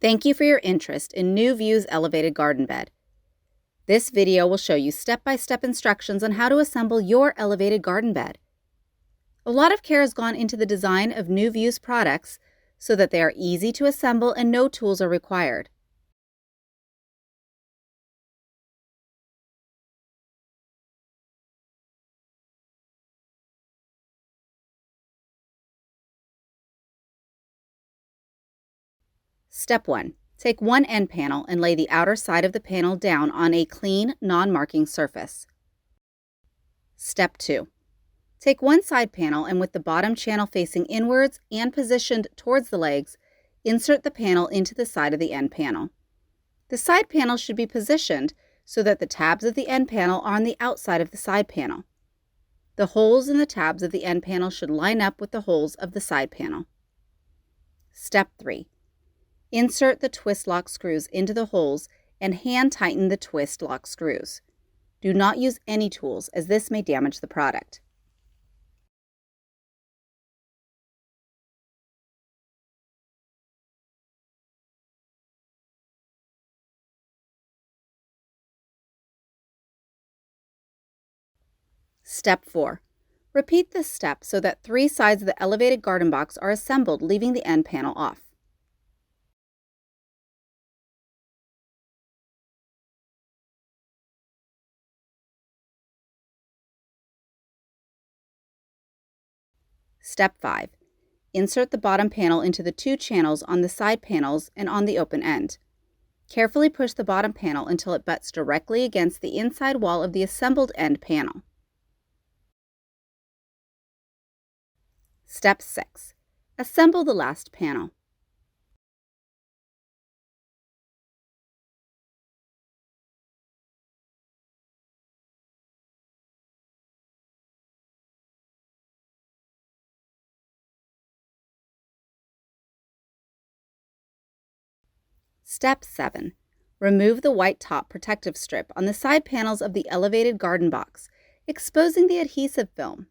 Thank you for your interest in NuVue's elevated garden bed. This video will show you step-by-step instructions on how to assemble your elevated garden bed. A lot of care has gone into the design of NuVue's products so that they are easy to assemble and no tools are required. Step 1. Take one end panel and lay the outer side of the panel down on a clean, non-marking surface. Step 2. Take one side panel and with the bottom channel facing inwards and positioned towards the legs, insert the panel into the side of the end panel. The side panel should be positioned so that the tabs of the end panel are on the outside of the side panel. The holes in the tabs of the end panel should line up with the holes of the side panel. Step 3. Insert the twist lock screws into the holes and hand tighten the twist lock screws. Do not use any tools as this may damage the product. Step 4. Repeat this step so that 3 sides of the elevated garden box are assembled, leaving the end panel off. Step 5. Insert the bottom panel into the 2 channels on the side panels and on the open end. Carefully push the bottom panel until it butts directly against the inside wall of the assembled end panel. Step 6. Assemble the last panel. Step 7. Remove the white top protective strip on the side panels of the elevated garden box, exposing the adhesive film.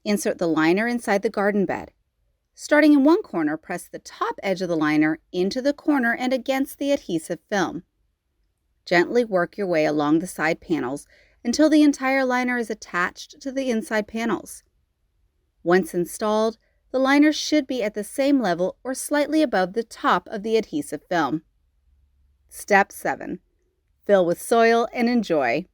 Insert the liner inside the garden bed. Starting in one corner, press the top edge of the liner into the corner and against the adhesive film. Gently work your way along the side panels until the entire liner is attached to the inside panels. Once installed, the liner should be at the same level or slightly above the top of the adhesive film. Step 7. Fill with soil and enjoy.